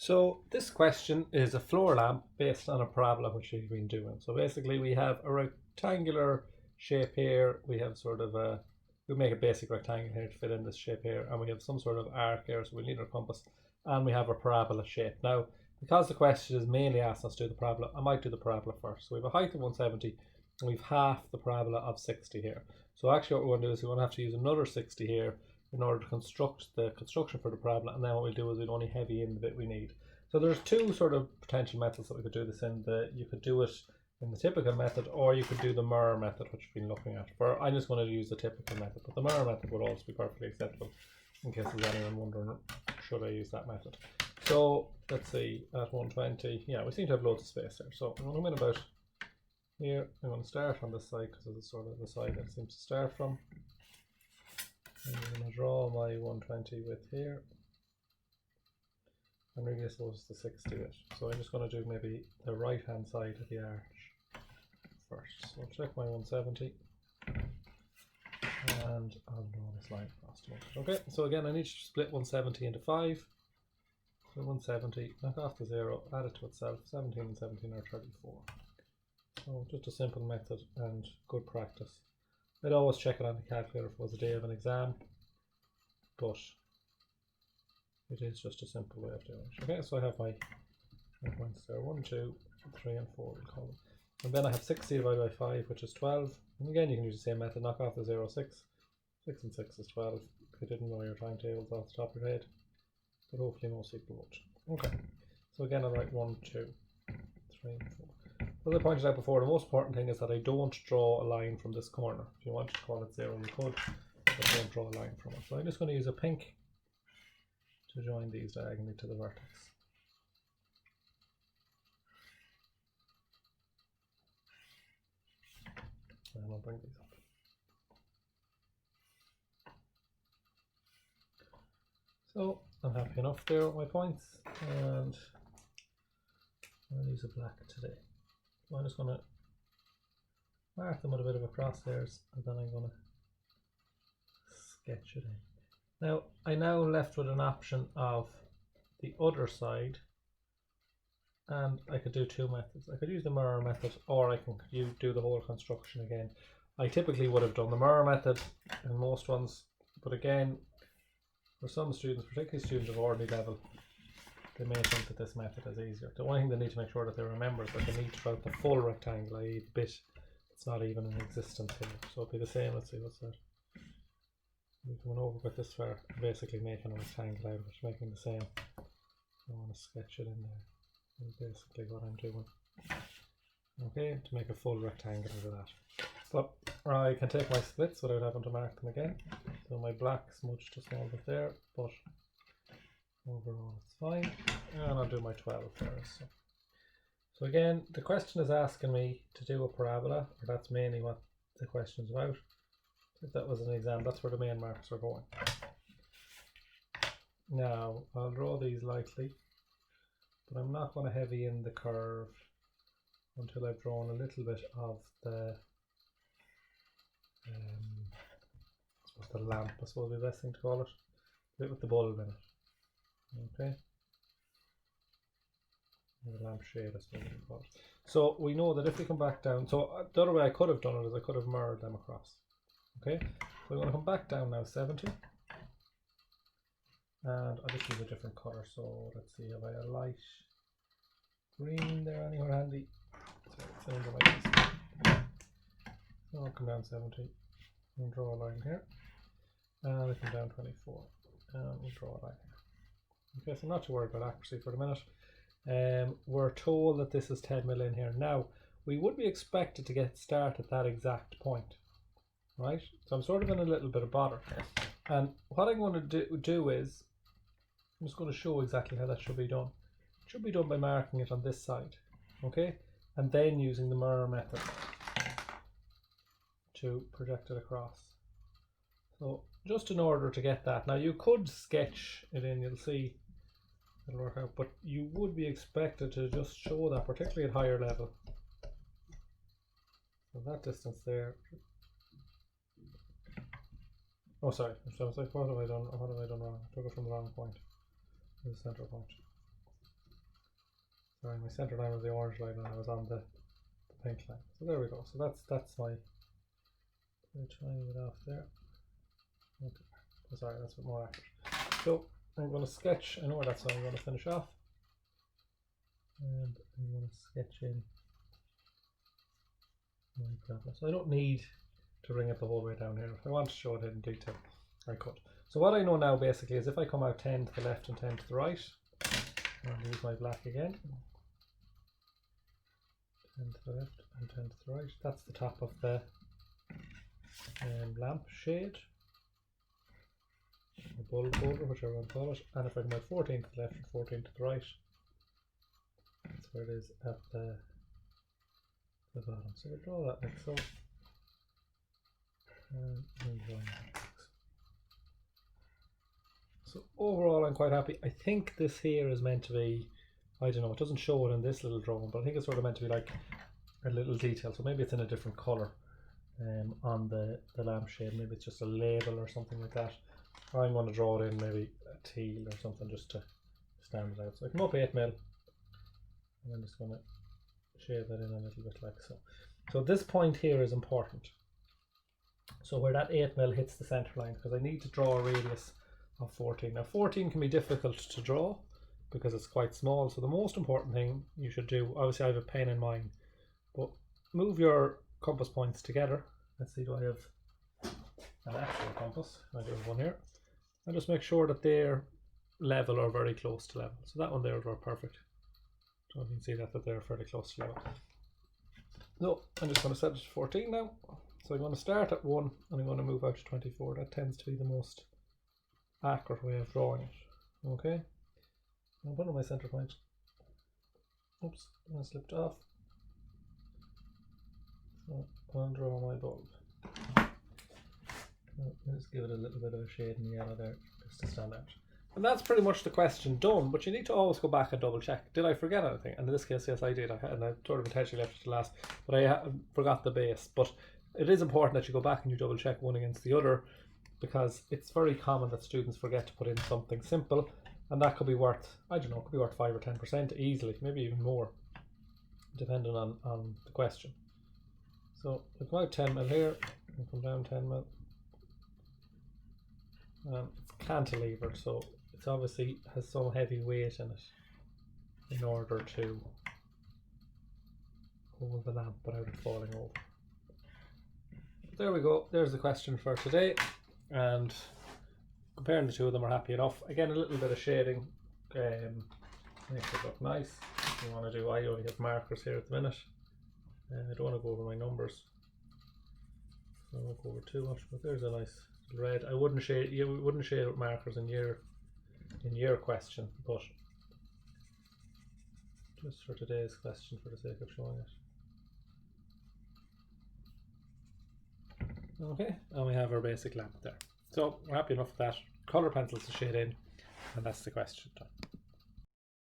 So this question is a floor lamp based on a parabola which we've been doing. So basically we have a rectangular shape here, we have sort of we make a basic rectangle here to fit in this shape here, and we have some sort of arc here, so we need our compass, and we have a parabola shape. Now, because the question is mainly asking us to do the parabola, I might do the parabola first. So we have a height of 170, and we've half the parabola of 60 here. So actually what we're going to do is we're going to have to use another 60 here in order to construct the construction for the parabola, and then what we'll do is we'll only heavy in the bit we need. So there's two sort of potential methods that we could do this in. You could do it in the typical method, or you could do the mirror method, which we've been looking at. I'm just going to use the typical method, but the mirror method would also be perfectly acceptable in case there's anyone wondering, should I use that method? So let's see, at 120, yeah, we seem to have loads of space there. So I'm going to come in about here. I'm going to start on this side because it's sort of the side that it seems to start from. I'm going to draw my 120 width here, and really I suppose it's the 60 width. So I'm just going to do maybe the right hand side of the arch first. So I'll check my 170 and I'll draw this line across to it. Okay, so again I need to split 170 into 5. So 170, knock off the 0, add it to itself, 17 and 17 are 34. So just a simple method and good practice. I'd always check it on the calculator if it was a day of an exam, but it is just a simple way of doing it. Okay, so I have my points there, 1, 2, 3 and 4 we'll call them. And then I have 60 divided by 5, which is 12. And again you can use the same method, knock off the 0, 6. 6 and 6 is 12, if you didn't know your timetables off the top of your head. But hopefully most people would. Okay, so again I'll write 1, 2, 3 and 4. As I pointed out before, the most important thing is that I don't draw a line from this corner. If you want to call it 0 you could, but don't draw a line from it. So I'm just going to use a pink to join these diagonally to the vertex. And I'll bring these up. So I'm happy enough there with my points, and I'll use a black today. So I'm just going to mark them with a bit of a crosshairs, and then I'm going to sketch it in. Now I'm left with an option of the other side, and I could do two methods. I could use the mirror method, or I can do the whole construction again. I typically would have done the mirror method in most ones, but again, for some students, particularly students of ordinary level, they may think that this method is easier. The only thing they need to make sure that they remember is that they need to draw the full rectangle, i.e. the bit that's not even in existence here. So it'll be the same. Let's see, what's that? We're going over with this far, basically making a rectangle out of it, making the same. I want to sketch it in there. That's basically what I'm doing. Okay, to make a full rectangle out of that. But I can take my splits without having to mark them again. So my black smudged a small bit there, but overall it's fine. And I'll do my 12 there. So again, the question is asking me to do a parabola, or that's mainly what the question is about. If that was an exam, that's where the main marks are going. Now, I'll draw these lightly, but I'm not going to heavy in the curve until I've drawn a little bit of the lamp, I suppose would be the best thing to call it. A bit with the bulb in it. Okay. The lamp shade, I suppose we can call it. So we know that if we come back down, so the other way I could have done it is I could have mirrored them across. Okay, so we're going to come back down now 70, and I'll just use a different colour. So let's see, have I a light green there anywhere handy? So I'll come down 70 and draw a line here, and I'll come down 24 and we'll draw a line here. Okay, so I'm not too worried about accuracy for the minute. We're told that this is 10 mil in here. Now we would be expected to get start at that exact point. Right, so I'm sort of in a little bit of bother, and what I'm going to do is I'm just going to show exactly how that should be done. It should be done by marking it on this side, okay, and then using the mirror method to project it across. So just in order to get that, now you could sketch it in, you'll see it'll work out, but you would be expected to just show that, particularly at higher level. So that distance there. Oh, sorry. So I was like, what have I done? What have I done wrong? I took it from the wrong point. The center point. Sorry, my centre line was the orange line and I was on the pink line. So there we go. So that's my tiny bit off there. Okay. Oh, sorry, that's a bit more accurate. So I'm going to sketch. I know where that's how I'm going to finish off. And I'm going to sketch in my parabola. So I don't need to bring it the whole way down here. If I want to show it in detail, I could. So what I know now basically is if I come out 10 to the left and 10 to the right, I'll use my black again. 10 to the left and 10 to the right. That's the top of the lamp shade. Or bulb holder, whichever one to call it. And if I come out 14 to the left and 14 to the right, that's where it is at the bottom. So we'll draw that like so. And so overall I'm quite happy. I think this here is meant to be, I don't know, it doesn't show it in this little drawing, but I think it's sort of meant to be like a little detail. So maybe it's in a different colour on the lampshade. Maybe it's just a label or something like that. I'm going to draw it in maybe a teal or something just to stand it out. So I come up 8mm and I'm just going to shade that in a little bit like so. So this point here is important. So where that 8mm hits the centre line, because I need to draw a radius of 14. Now 14 can be difficult to draw because it's quite small, so the most important thing you should do, obviously I have a pen in mind, but move your compass points together. Let's see, do I have an actual compass? I do have one here. And just make sure that they're level or very close to level. So that one there are perfect. So you can see that they're fairly close to level. So I'm just going to set it to 14 now. So I'm going to start at 1 and I'm going to move out to 24. That tends to be the most accurate way of drawing it. Okay. I'll put on my centre point. Oops, I slipped off. So I'll draw my bulb. I'll just give it a little bit of a shade in the yellow there just to stand out. And that's pretty much the question done, but you need to always go back and double check. Did I forget anything? And in this case, yes, I did. And I sort of intentionally left it to last, but I forgot the base. But it is important that you go back and you double check one against the other, because it's very common that students forget to put in something simple, and that could be worth, I don't know, it could be worth 5 or 10% easily, maybe even more, depending on the question. So we'll come out 10mm here, and come down 10mm. It's cantilevered, so it's obviously has some heavy weight in it in order to hold the lamp without it falling over. There we go, there's the question for today, and comparing the two of them are happy enough. Again, a little bit of shading makes it look nice. You want to do, I only have markers here at the minute. I don't want to go over my numbers, so I won't go over too much, but there's a nice red. I wouldn't shade, you wouldn't shade with markers in your question, but just for today's question, for the sake of showing it. Okay, and we have our basic lamp there. So we're happy enough with that. Colour pencils to shade in, and that's the question done.